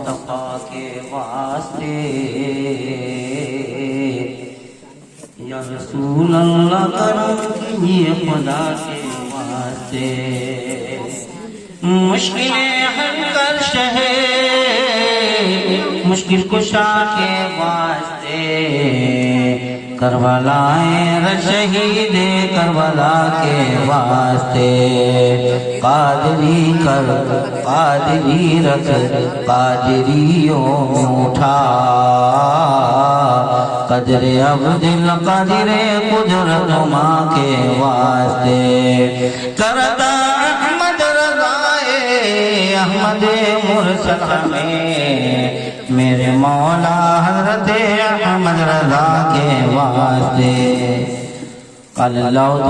مصطفیٰ کے واسطے یا رسول اللہ کرم کیجیے خدا کے واسطے مشکلیں حل کر شہے مشکل کشا کے واسطے کربلائیں شہید کربلا کے واسطے قادری کر قادری رکھ قادریوں میں اٹھا قدر عبد القادر قدرت ماں کے واسطے کرتا احمد رضائے احمد مرسل ہمیں میرے مولا حضرت احمد رضا کے واسطے قال اللہ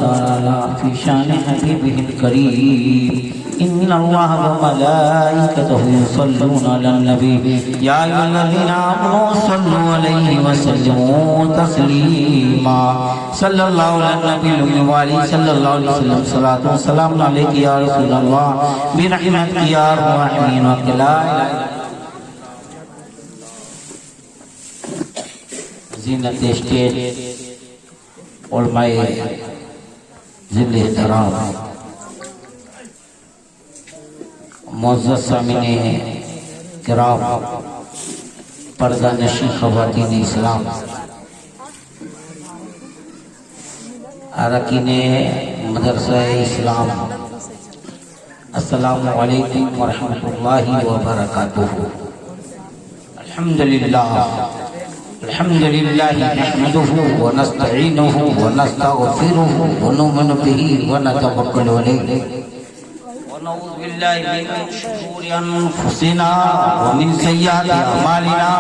تعالی فی شان حبیبہ الکریم ان اللہ وملائکتہ یصلون علی النبی یا ایھا الذین آمنوا صلوا علیہ وسلموا تسلیما صلی اللہ علی النبی الامین صلی اللہ علیہ وسلم صلاۃ و سلام علیک یا رسول اللہ برحمتک یا ارحم الراحمین وقلا زینت اسٹیج علماء ذل احترام معزز سامعین کرام پردہ نشین خواتین اسلام اراکین مدرسہ اسلام السلام علیکم ورحمۃ اللہ وبرکاتہ الحمد لله نحمده ونستعينه ونستغفره ونؤمن به ونتوكل عليه ونعوذ بالله من شرور أنفسنا ومن سيئات أعمالنا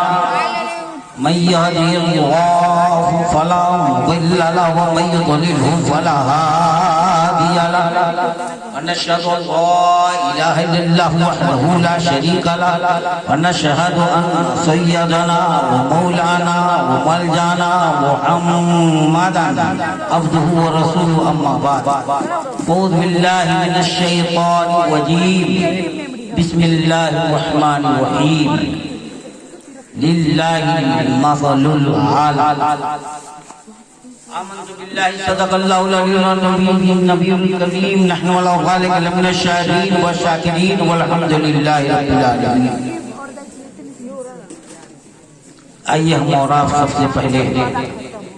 من يهده الله فلا مضل له ومن يضلله فلا هادي له ونشهد أن لا إله إلا الله وحده لا شريك له ونشهد أن سيدنا ومولانا وملجانا محمدا عبده ورسوله أما بعد أعوذ بالله من الشيطان الرجيم بسم الله الرحمن الرحيم لله المثل الأعلى آمنت بالله صدق الله النبي الكريم نحن ولا خالق لمن الشاهدين والشاكرين والحمد لله رب العالمين آئیے ہم اور آپ سب سے پہلے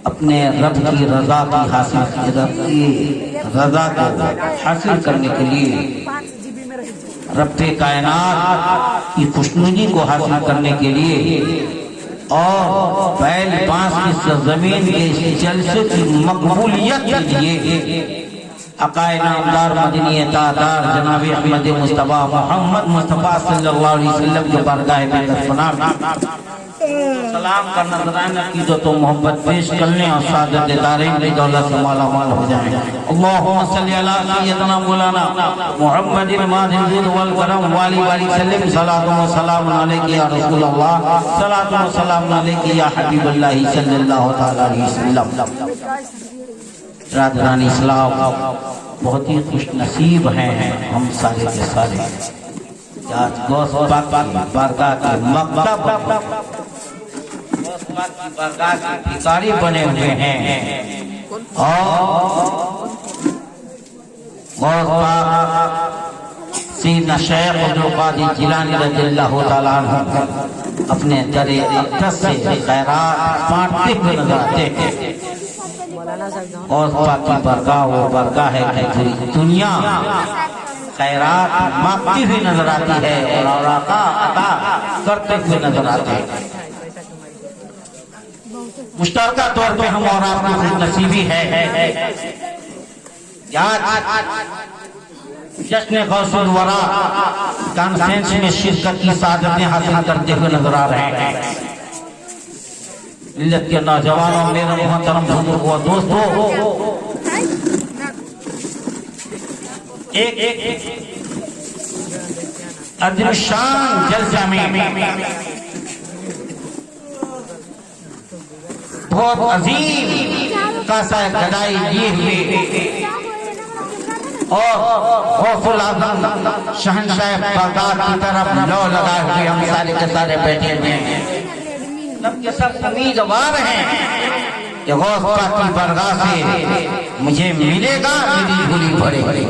اپنے رب کی رضا کو حاصل کرنے کے لیے رب کائنات کی خوشنودی کو حاصل کرنے کے لیے اور بیل پانس کی سرزمین کے اس جلسے کی مقبولیت کے لیے عقائد نامدار مدنی تاجدار جناب احمد مصطفیٰ محمد مصطفیٰ صلی اللہ علیہ وسلم کے بارگاہ میں دفنام سلام کا نذرانہ عقیدت و محبت پیش کرنے اور سعادت دارین کی دولت سے مالا مال ہو جائیں اللہم صلی علی سیدنا مولانا محمد الماضی الجود والکرم والی والی سلم صلاۃ و سلام علیک یا رسول اللہ صلاۃ و سلام علیک یا حبیب اللہ صلی اللہ علیہ وسلم برادران اسلام بہت ہی خوش نصیب ہیں ہم سارے کے سارے آج غوث پاک کی بارگاہ کے مقدم غوث پاک کی بارگاہ کے بھکاری بنے ہوئے ہیں اور غوث پاک سیدنا شیخ عبدالقادر جیلانی رضی اللہ تعالیٰ عنہ اپنے در اقدس سے خیرات بانٹتے ہوئے نظر آتے ہیں غوث پاک کی بارگاہ وہ بارگاہ ہے کہ پوری دنیا خیرات مانگتی ہوئی نظر آتی ہے اور عطا کرتے ہوئے نظر آتے ہیں مشترکہ طور پہ ہم اور آپ کی خوش نصیبی ہے جشن غوث الورا کانفرنس میں شرکت کی سعادتیں حاصل کرتے ہوئے نظر آ رہے ہیں ملت کے نوجوانوں میرے محترم بزرگوں اور دوستوں ایک عظیم شان جلسہ میں بہت عظیم کاسہ گدائی لیے ہوئے اور غوث العظم شہنشاہ بغداد کی طرف لو لگائے ہوئے ہم سارے کے سارے بیٹھے ہوئے ہیں، سب کے سب امیدوار ہیں کہ غوث پاک کی بارگاہ سے مجھے ملے گا، میری جھولی بھرے گی۔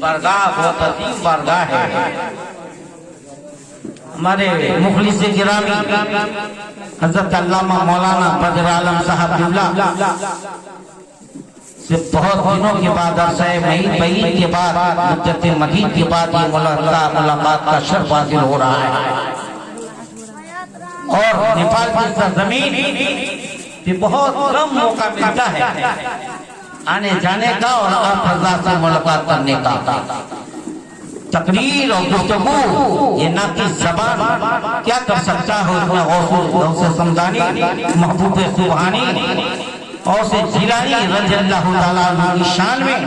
بارگاہ بہت عظیم بارگاہ ہے۔ ہمارے مخلص گرامی حضرت علامہ مولانا بدر عالم صاحب قبلہ سے بہت دنوں کے بعد عرصہ بعید کے بعد مدت مدید کے بعد یہ ملاقات کا شرف حاصل ہو رہا ہے، اور نیپال کی سرزمین بھی بہت کم موقع ملتا ہے آنے جانے کا اور آپ حضرات سے ملاقات کرنے کا۔ تقریر اور گفتگو یہ نہ کی زبان کیا کر سکتا ہے، اس میں غوث سمدانی، محبوب سبحانی، غوث جیلانی رضی اللہ تعالیٰ عنہ کی شان میں۔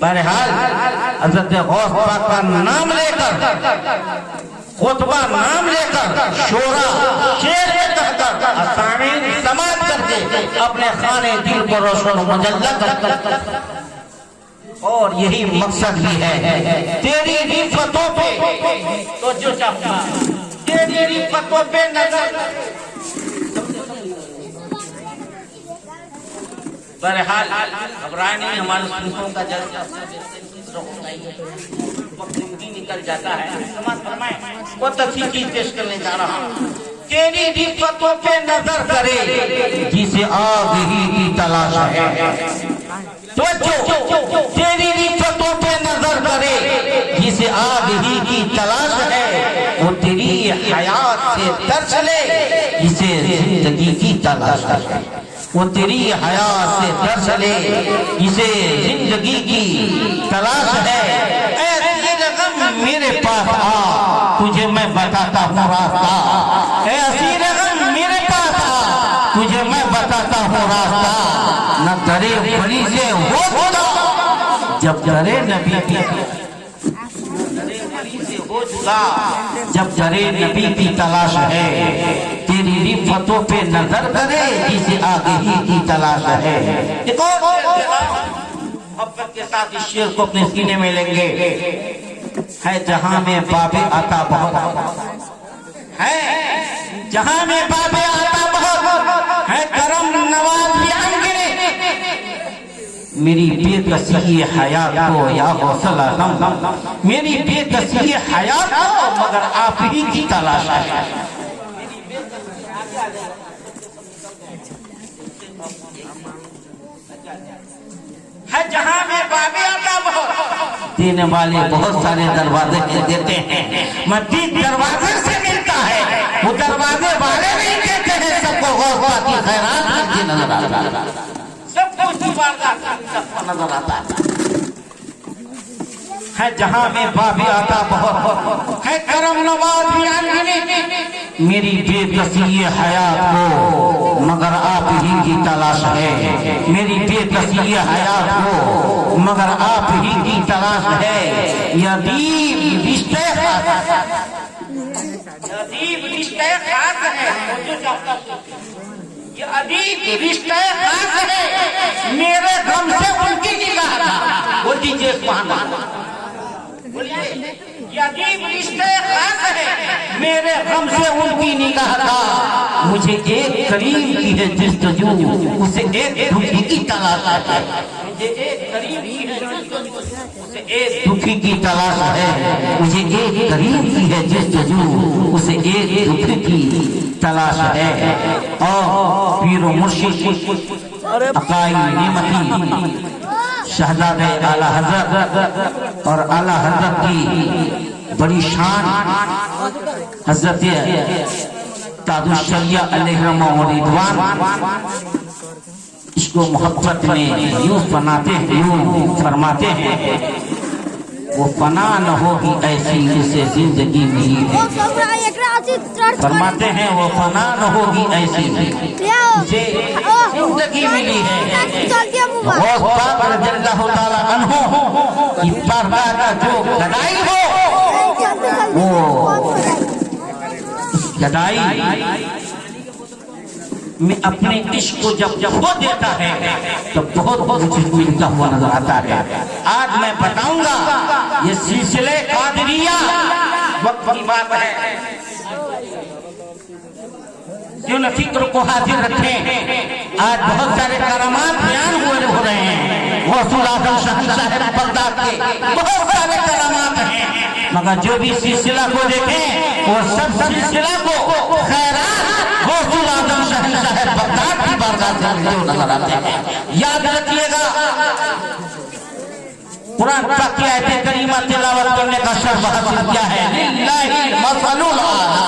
بہرحال حضرت غوث پاک کا نام لے کر، خطبہ نام لے کر، شورا شعر کہہ کر، اسامین سماعت کر کے اپنے خانے دل کو روشن و مجلہ کر، اور یہی مقصد بھی ہے۔ تیری رفتوں پہ تو جو چاہتا، تیری رفتوں پہ نظر۔ بہرحال گھبرائے نہیں، ہمارے سنتوں کا جلسہ وقت نکل جاتا ہے۔ سماعت فرمائیں، بہت اچھی چیز پیش کرنے جا رہا ہوں۔ تیری رفتوں پہ نظر کرے جسے آگ ہی کی تلاش ہے، تیری رفتوں پہ نظر کرے جسے آگ ہی کی تلاش ہے، وہ تیری حیات سے ترس لے جسے زندگی کی تلاش ہے، وہ تیری حیات سے ترس لے جسے زندگی کی تلاش ہے۔ اے اسیر غم میرے پاس آ، تجھے میں بتاتا ہوں راستہ، اے اسیر غم میرے پاس آ، تجھے میں بتاتا ہوں راستہ۔ نہ درے بری سے ہو جدا جب درے نبی کی، جب درے نبی کی تلاش ہے، تیری رفتوں پہ نظر کرے جسے آگے ہی کی تلاش ہے۔ ایک اور محبت کے ساتھ اس شعر کو اپنے سینے میں لیں گے۔ ہے جہاں میں باب عطا بہت ہے، جہاں میں باب عطا بہت ہے، کرم نواز میری بے کسی حیات کو یا غوث العظم، میری بے کسی حیات کو مگر آپ ہی کی تلاش ہے۔ ہے جہاں میں باب عطا بہت، دینے والے بہت سارے دروازے دیتے ہیں، مزید دروازے سے ملتا ہے، وہ دروازے والے نہیں دیتے ہیں، سب کو غوث پاک کی خیرات ملتی نظر آتا ہے، سب کو نظر آتا ہے۔ جہاں میں باب عطا بہت ہے، کرم نواز میری بے کسی حیات کو مگر آپ ہی کی تلاش ہے، میری بے کسی حیات کو مگر آپ ہی کی تلاش ہے۔ یہ عجیب رشتے خاص ہے، عجیب رشتے خاص ہے، یہ عجیب رشتے خاص ہے، میرے غم سے ان کی نگاہ تھا، وہ دیجئے سبحان اللہ، یہ عجیب رشتے خاص ہے، میرے غم سے ان کی نگاہ تھا، مجھے ایک کریم کی ہے جستجو، اسے ایک دکھی کی تلاش ہے، مجھے ایک کریم کی ہے جستجو، اسے ایک دکھی کی تلاش ہے، مجھے ایک کریم کی ہے جستجو، اسے ایک دکھی کی تلاش ہے۔ اور پیر و مرشد عقائی نعمتی شہزادہ اعلیٰ حضرت اور اعلیٰ حضرت کی بڑی شان حضرت تاج الشریعہ علیہ رحمہ و رضوان، اس کو محبت میں یوں فرماتے ہیں، وہ فنا نہ ہوگی ایسی جسے زندگی ملی ہے، فرماتے ہیں وہ فنا نہ ہوگی ایسی جسے زندگی ملی ہے۔ غوث پاک رضی اللہ تعالیٰ عنہ کی بارگاہ کا جو گدائی ہو، وہ گدائی میں اپنے عشق کو جب کھو دیتا ہے تو بہت کچھ ملتا ہوا نظر آتا ہے. آج میں بتاؤں گا یہ سلسلے قادریہ وقت کی بات ہے. کیوں نہ فکر کو حاضر رکھیں. آج بہت سارے کرامات بیان ہو رہے ہیں. غوث اعظم شہنشاہ بغداد کے بہت سارے کرامات ہیں، مگر جو بھی سلسلہ کو دیکھیں وہ سب سلسلہ کو خیرات غوث اعظم شہنشاہ بغداد کی بارگاہ سے ملتے ہوئے نظر آتے ہیں. یاد رکھیے گا قرآن پاک کی آیت کریمہ تلاوت کرنے کا شرف حاصل کیا ہے. للہ المثل الاعلی،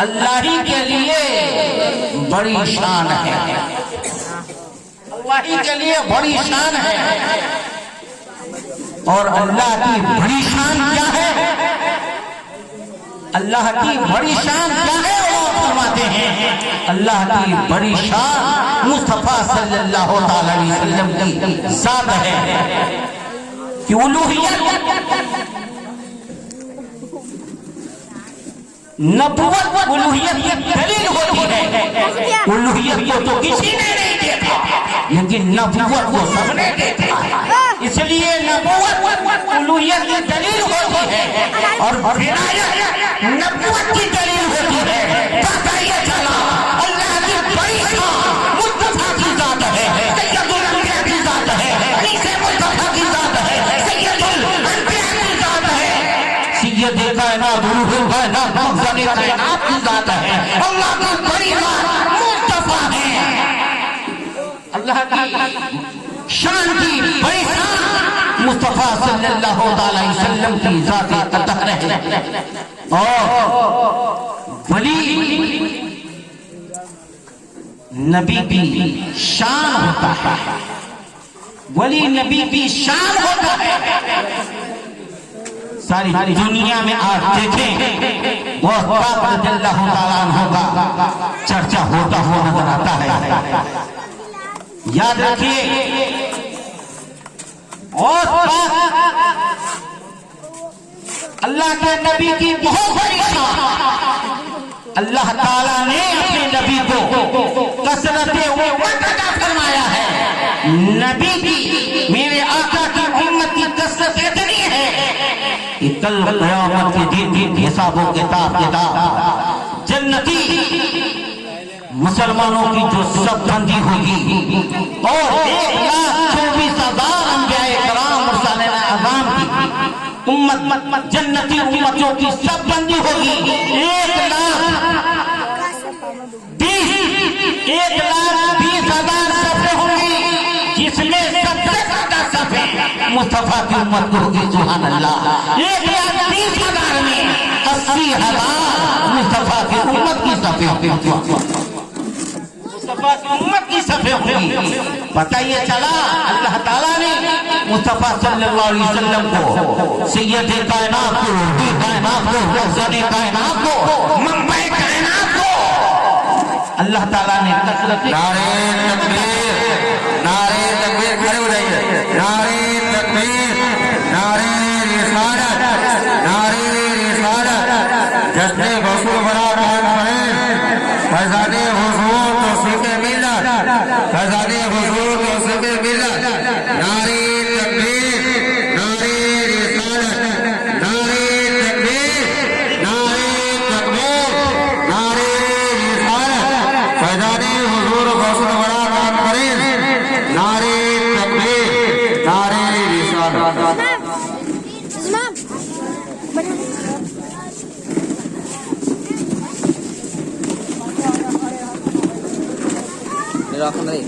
اللہ ہی کے لیے بڑی شان ہے. اللہ ہی کے لیے بڑی شان ہے. اور اللہ کی بڑی شان کیا ہے؟ اللہ کی بڑی شان کیا ہے؟ وہ فرماتے ہیں اللہ کی بڑی شان مصطفیٰ صلی اللہ علیہ وسلم کی ذات ہے کہ الوہیت نبوت الوہیت کی دلیل ہوتی ہے. الوہیت کو تو کسی نے نہیں دیکھا لیکن نبوت کو سب نے دیکھا ہے. اس لیے نبوت الوہیت کی دلیل ہوتی ہے اور ولایت نبوت کی دلیل ہوتی ہے. پتہ یہ چلا اللہ کی بڑی شان مصطفیٰ کی ذات ہے، سید الانبیاء کی ذات ہے، عیسی مصطفیٰ کی ذات ہے، سید الانبیاء کی ذات ہے، سید کائنات روح کائنات مخزن کائنات کی ذات ہے. اللہ کی بڑی ذات مصطفیٰ ہے. اللہ کی شان کی بڑی شان مصطفیٰ صلی اللہ علیہ وسلم کی ذات اطہر ہے. اور ولی نبی کی شان ہوتا ہے. ولی نبی کی شان ہوتا ہے. ساری دنیا میں آج دیکھیں وہ پاک رضی اللہ تعالیٰ عنہ کا چرچا ہوتا ہوا نظر آتا ہے. یاد رکھیے اور اللہ کے نبی کی بہت بڑی شان. اللہ تعالیٰ نے اپنے نبی کو کثرت امت عطا فرمایا ہے. نبی کی میرے آقا کی امت کی کثرت اتنی ہے کہ کل قیامت کے دن حساب و کتاب جنتی مسلمانوں کی جو سب بندی ہوگی اور 1,24,000 انبیاء کرام مرسلین اعظام کی امت جنتی امتوں کی سب بندی ہوگی. 1,20,000 صفحے ہوں گی جس میں سب سے زیادہ صفحے مصطفیٰ کی امت کو ہوگی. سبحان اللہ. 1,20,000 میں 80,000 مصطفیٰ کی امت کی صفحے ہوگی. مصطفیٰ کی امت کی صفحے ہوگی. پتہ یہ چلا اللہ تعالیٰ نے مصطفیٰ صلی اللہ علیہ وسلم کو سید کائنات کو کائنات کو مخزن کائنات کو منبع کائنات کو اللہ تعالیٰ نے کثرت نعرہ تکبیر نعرہ تکبیر کھڑے ہو جائیے. نعرہ تکبیر نعرہ رسالت نعرہ رسالت جشن غسل بڑا قائم کریں. فیضان حضور توصیف ملت فیضان حضور توصیف ملت. نعرہ تکبیر نعرہ رسالت نعرہ تکبیر نعرہ تکبیر نعرہ رسالت فیضان حضور غسل بڑا قائم کریں. نعرہ تکبیر نعرہ رسالت.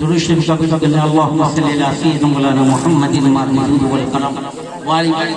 درود شریف کا اللهم صل علی سیدنا مولانا محمد المعلوم والقلم وعلى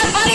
80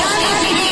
40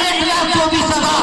1,24,000